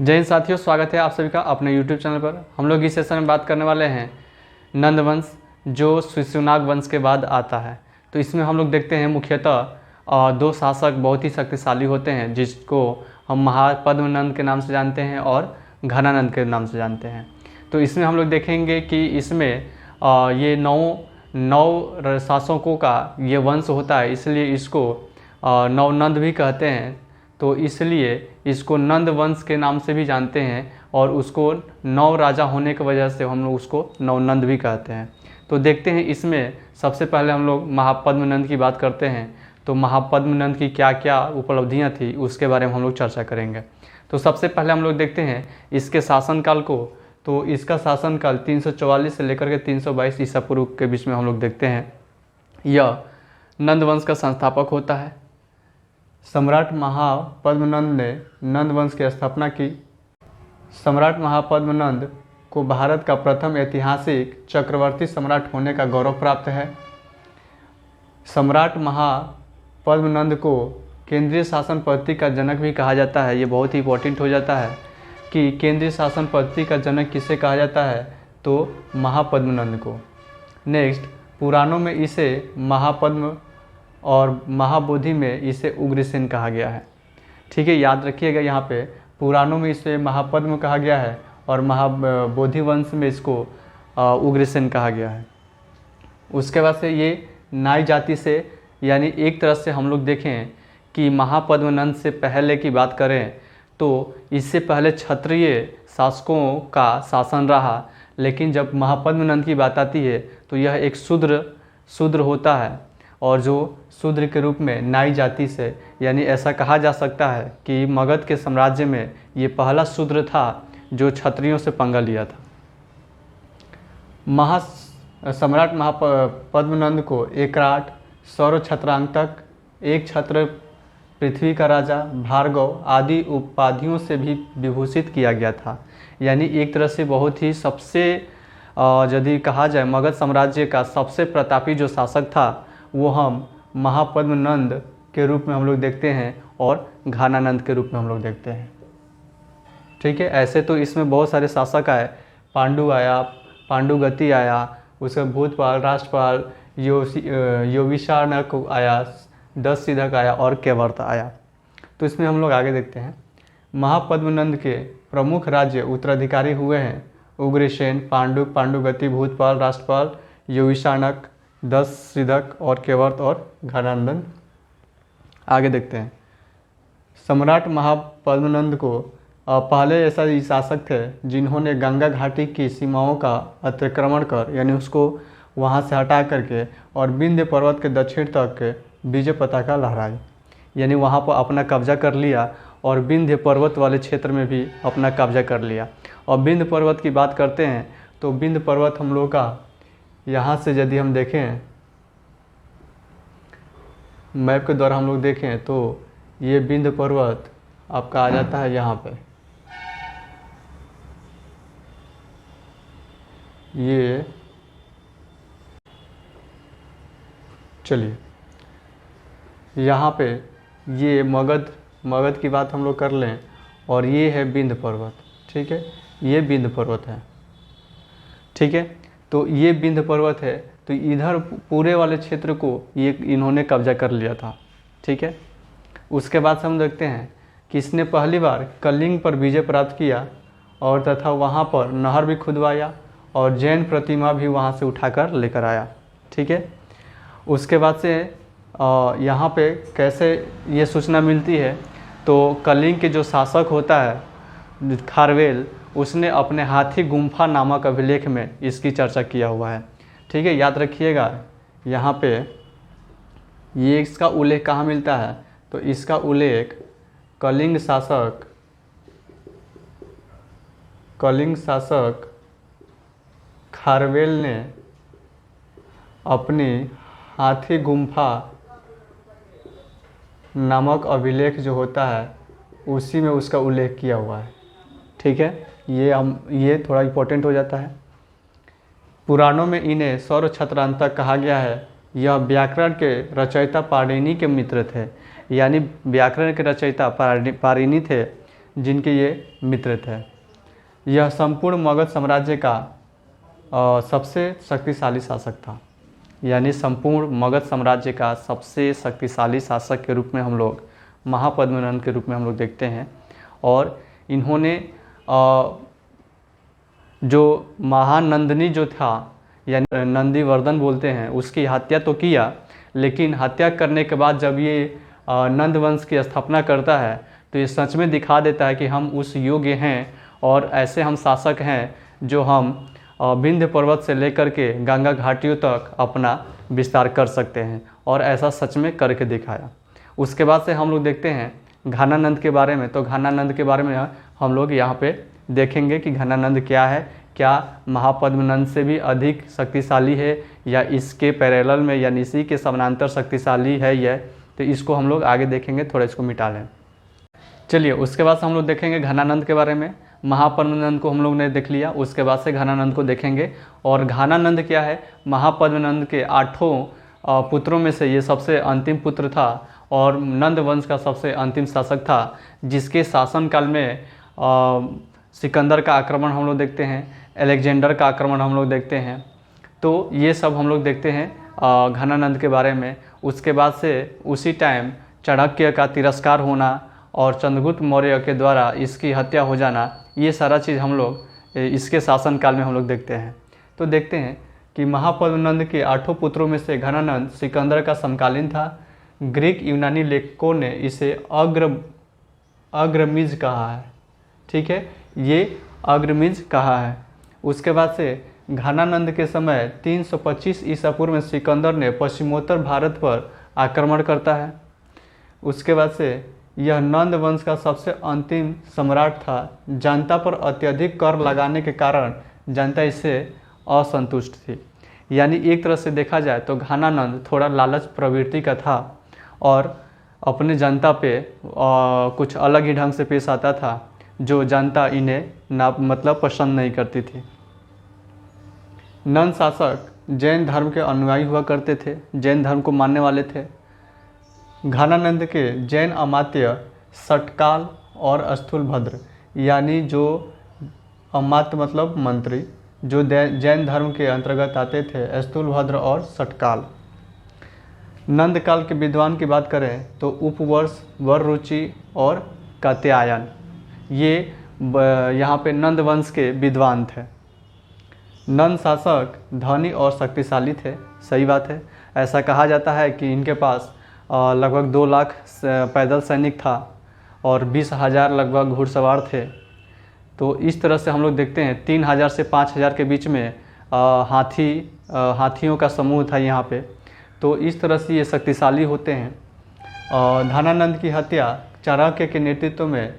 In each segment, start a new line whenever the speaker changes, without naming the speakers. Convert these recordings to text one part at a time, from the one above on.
जय हिंद साथियों, स्वागत है आप सभी का अपने YouTube चैनल पर। हम लोग इस सेशन में बात करने वाले हैं नंद वंश, जो शिशुनाग वंश के बाद आता है। तो इसमें हम लोग देखते हैं मुख्यतः दो शासक बहुत ही शक्तिशाली होते हैं, जिसको हम महापद्मनंद के नाम से जानते हैं और घनानंद के नाम से जानते हैं। तो इसमें हम लोग देखेंगे कि इसमें ये नौ शासकों का ये वंश होता है, इसलिए इसको नवनंद भी कहते हैं। तो इसलिए इसको नंद वंश के नाम से भी जानते हैं और उसको नौ राजा होने की वजह से हम लोग उसको नवनंद भी कहते हैं। तो देखते हैं, इसमें सबसे पहले हम लोग महापद्मनंद की बात करते हैं। तो महापद्मनंद की क्या क्या उपलब्धियां थी उसके बारे में हम लोग चर्चा करेंगे। तो सबसे पहले हम लोग देखते हैं इसके शासनकाल को। तो इसका शासनकाल 344 से लेकर के 322 ईसा पूर्व के बीच में हम लोग देखते हैं। यह नंद वंश का संस्थापक होता है। सम्राट महापद्मनंद ने नंद वंश की स्थापना की। सम्राट महापद्मनंद को भारत का प्रथम ऐतिहासिक चक्रवर्ती सम्राट होने का गौरव प्राप्त है। सम्राट महापद्मनंद को केंद्रीय शासन पद्धति का जनक भी कहा जाता है। ये बहुत ही इंपॉर्टेंट हो जाता है कि केंद्रीय शासन पद्धति का जनक किसे कहा जाता है, तो महापद्मनंद को। नेक्स्ट, पुराणों में इसे महापद्म और महाबोधि में इसे उग्रसेन कहा गया है। ठीक है, याद रखिएगा, यहाँ पे पुराणों में इसे महापद्म कहा गया है और महाबोधि वंश में इसको उग्रसेन कहा गया है। उसके बाद से ये नाई जाति से, यानी एक तरह से हम लोग देखें कि महापद्मनंद से पहले की बात करें तो इससे पहले क्षत्रिय शासकों का शासन रहा, लेकिन जब महापद्मनंद की बात आती है तो यह एक शूद्र होता है, और जो शूद्र के रूप में नाई जाति से, यानी ऐसा कहा जा सकता है कि मगध के साम्राज्य में ये पहला शूद्र था जो क्षत्रियों से पंगा लिया था। सम्राट महापद्मनंद को एकराट, सौर छत्रांतक, एक छत्र, पृथ्वी का राजा, भार्गव आदि उपाधियों से भी विभूषित किया गया था। यानी एक तरह से बहुत ही सबसे यदि कहा जाए मगध साम्राज्य का सबसे प्रतापी जो शासक था वो हम महापद्मनंद के रूप में हम लोग देखते हैं और घनानंद के रूप में हम लोग देखते हैं। ठीक है, ऐसे तो इसमें बहुत सारे शासक आए। पांडु आया, पांडुगति आया, उसके भूतपाल, राष्ट्रपाल, योविशानक आया, दशसिद्धक आया और केवर्त आया। तो इसमें हम लोग आगे देखते हैं। महापद्मनंद के प्रमुख राज्य उत्तराधिकारी हुए हैं उग्रसेन, पांडुगति, भूतपाल, राष्ट्रपाल, योविशानक, दशसिद्धक और केवर्त और घनानंद। आगे देखते हैं। सम्राट महापद्मनंद को पहले ऐसा शासक थे जिन्होंने गंगा घाटी की सीमाओं का अतिक्रमण कर, यानी उसको वहां से हटा करके और विंध्य पर्वत के दक्षिण तक विजय पताका लहराई, यानी वहां पर अपना कब्जा कर लिया और विंध्य पर्वत वाले क्षेत्र में भी अपना कब्जा कर लिया। और विंध्य पर्वत की बात करते हैं तो विंध्य पर्वत हम लोग का यहाँ से यदि हम देखें, मैप के द्वारा हम लोग देखें तो ये विंध्य पर्वत आपका आ जाता है यहाँ पे। ये चलिए यहाँ पे ये मगध की बात हम लोग कर लें, और ये है विंध्य पर्वत। ठीक है, ये विंध्य पर्वत है। ठीक है, तो ये विंध्य पर्वत है, तो इधर पूरे वाले क्षेत्र को ये इन्होंने कब्जा कर लिया था। ठीक है, उसके बाद से हम देखते हैं कि इसने पहली बार कलिंग पर विजय प्राप्त किया और तथा वहाँ पर नहर भी खुदवाया और जैन प्रतिमा भी वहाँ से उठाकर लेकर आया। ठीक है, उसके बाद से यहाँ पे कैसे ये सूचना मिलती है, तो कलिंग के जो शासक होता है खारवेल, उसने अपने हाथी गुम्फा नामक अभिलेख में इसकी चर्चा किया हुआ है। ठीक है, याद रखिएगा, यहाँ पे ये इसका उल्लेख कहाँ मिलता है, तो इसका उल्लेख कलिंग शासक खारवेल ने अपनी हाथी गुम्फा नामक अभिलेख जो होता है उसी में उसका उल्लेख किया हुआ है। ठीक है, ये थोड़ा इम्पोर्टेंट हो जाता है। पुराणों में इन्हें सौर छत्रांतक कहा गया है। यह व्याकरण के रचयिता पाणिनि के मित्र थे, यानी व्याकरण के रचयिता पाणिनि थे, जिनके ये मित्र थे। यह संपूर्ण मगध साम्राज्य का सबसे शक्तिशाली शासक था, यानी संपूर्ण मगध साम्राज्य का सबसे शक्तिशाली शासक के रूप में हम लोग महापद्मनंद के रूप में हम लोग देखते हैं। और इन्होंने जो महानंदिनी जो था, यानी नंदीवर्धन बोलते हैं, उसकी हत्या तो किया, लेकिन हत्या करने के बाद जब ये नंद वंश की स्थापना करता है तो ये सच में दिखा देता है कि हम उस योग्य हैं और ऐसे हम शासक हैं जो हम विंध्य पर्वत से लेकर के गंगा घाटियों तक अपना विस्तार कर सकते हैं, और ऐसा सच में करके दिखाया। उसके बाद से हम लोग देखते हैं घनानंद के बारे में। तो घनानंद के बारे में हम लोग यहाँ पे देखेंगे कि घनानंद क्या है, क्या महापद्मनंद से भी अधिक शक्तिशाली है या इसके पैरेलल में यानी इसी के समानांतर शक्तिशाली है यह, तो इसको हम लोग आगे देखेंगे। थोड़ा इसको मिटा लें। चलिए, उसके बाद से हम लोग देखेंगे घनानंद के बारे में। महापद्मनंद को हम लोग ने देख लिया, उसके बाद से घनानंद को देखेंगे। और घनानंद क्या है, महापद्मनंद के 8 पुत्रों में से ये सबसे अंतिम पुत्र था और नंद वंश का सबसे अंतिम शासक था, जिसके शासनकाल में सिकंदर का आक्रमण हम लोग देखते हैं, अलेक्जेंडर का आक्रमण हम लोग देखते हैं। तो ये सब हम लोग देखते हैं घनानंद के बारे में। उसके बाद से उसी टाइम चाणक्य का तिरस्कार होना और चंद्रगुप्त मौर्य के द्वारा इसकी हत्या हो जाना, ये सारा चीज़ हम लोग इसके शासनकाल में हम लोग देखते हैं। तो देखते हैं कि महापद्मनंद के 8 पुत्रों में से घनानंद सिकंदर का समकालीन था। ग्रीक यूनानी लेखकों ने इसे अग्रमिज कहा है। ठीक है, ये अग्रमिज कहा है। उसके बाद से घनानंद के समय 325 ईसा पूर्व में सिकंदर ने पश्चिमोत्तर भारत पर आक्रमण करता है। उसके बाद से यह नंद वंश का सबसे अंतिम सम्राट था। जनता पर अत्यधिक कर लगाने के कारण जनता इससे असंतुष्ट थी। यानी एक तरह से देखा जाए तो घनानंद थोड़ा लालच प्रवृत्ति का था और अपने जनता पे कुछ अलग ही ढंग से पेश आता था, जो जनता इन्हें मतलब पसंद नहीं करती थी। नंद शासक जैन धर्म के अनुयायी हुआ करते थे, जैन धर्म को मानने वाले थे। घनानंद के जैन अमात्य सटकाल और स्थूलभद्र, यानी जो अमात्य मतलब मंत्री, जो जैन धर्म के अंतर्गत आते थे, स्थूलभद्र और सटकाल। नंद काल के विद्वान की बात करें तो उपवर्ष, वररुचि और कात्यायन, ये यहाँ पे नंद वंश के विद्वान थे। नंद शासक धनी और शक्तिशाली थे, सही बात है। ऐसा कहा जाता है कि इनके पास लगभग 2 लाख पैदल सैनिक था और 20,000 लगभग घुड़सवार थे। तो इस तरह से हम लोग देखते हैं 3,000 से 5,000 के बीच में हाथियों का समूह था यहाँ पे। तो इस तरह से ये शक्तिशाली होते हैं। घनानंद की हत्या चाणक्य के नेतृत्व में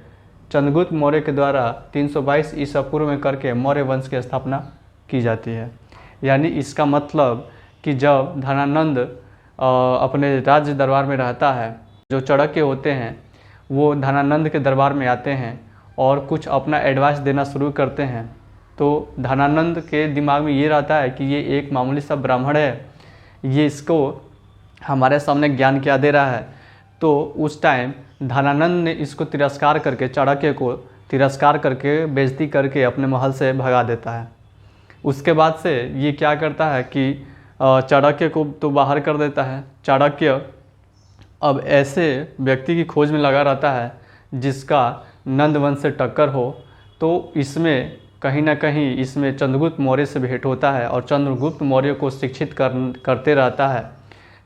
चंद्रगुप्त मौर्य के द्वारा 322 ईसा पूर्व में करके मौर्य वंश की स्थापना की जाती है। यानी इसका मतलब कि जब घनानंद अपने राज्य दरबार में रहता है, जो चाणक्य होते हैं वो घनानंद के दरबार में आते हैं और कुछ अपना एडवाइस देना शुरू करते हैं। तो घनानंद के दिमाग में ये रहता है कि ये एक मामूली सा ब्राह्मण है, ये इसको हमारे सामने ज्ञान क्या दे रहा है। तो उस टाइम घनानंद ने इसको तिरस्कार करके, चाणक्य को तिरस्कार करके, बेइज्जती करके अपने महल से भगा देता है। उसके बाद से ये क्या करता है कि चाणक्य को तो बाहर कर देता है। चाणक्य अब ऐसे व्यक्ति की खोज में लगा रहता है जिसका नंद वंश से टक्कर हो। तो इसमें कहीं ना कहीं इसमें चंद्रगुप्त मौर्य से भेंट होता है और चंद्रगुप्त मौर्य को शिक्षित करते रहता है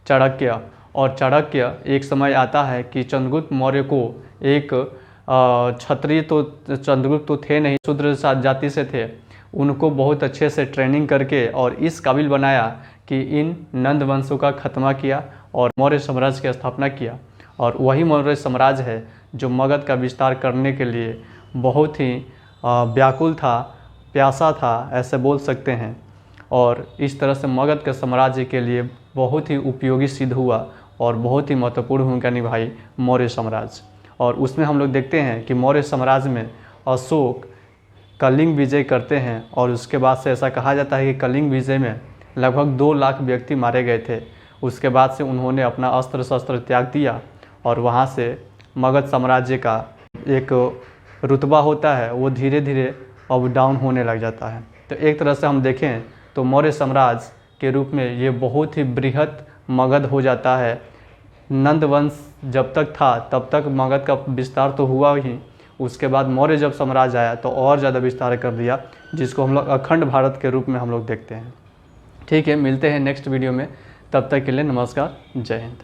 चाणक्य। और चाणक्य एक समय आता है कि चंद्रगुप्त मौर्य को एक क्षत्रिय, तो चंद्रगुप्त तो थे नहीं, शूद्र जाति से थे, उनको बहुत अच्छे से ट्रेनिंग करके और इस काबिल बनाया कि इन नंद वंशों का खात्मा किया और मौर्य साम्राज्य की स्थापना किया। और वही मौर्य साम्राज्य है जो मगध का विस्तार करने के लिए बहुत ही व्याकुल था, प्यासा था, ऐसे बोल सकते हैं। और इस तरह से मगध के साम्राज्य के लिए बहुत ही उपयोगी सिद्ध हुआ और बहुत ही महत्वपूर्ण भूमिका निभाई मौर्य साम्राज्य। और उसमें हम लोग देखते हैं कि मौर्य साम्राज्य में अशोक कलिंग विजय करते हैं और उसके बाद से ऐसा कहा जाता है कि कलिंग विजय में लगभग 2 लाख व्यक्ति मारे गए थे। उसके बाद से उन्होंने अपना अस्त्र शस्त्र त्याग दिया और वहाँ से मगध साम्राज्य का एक रुतबा होता है वो धीरे धीरे अब डाउन होने लग जाता है। तो एक तरह से हम देखें तो मौर्य साम्राज्य के रूप में ये बहुत ही बृहत मगध हो जाता है। नंद वंश जब तक था तब तक मगध का विस्तार तो हुआ ही, उसके बाद मौर्य जब साम्राज्य आया तो और ज़्यादा विस्तार कर दिया, जिसको हम लोग अखंड भारत के रूप में हम लोग देखते हैं। ठीक है, मिलते हैं नेक्स्ट वीडियो में, तब तक के लिए नमस्कार, जय हिंद।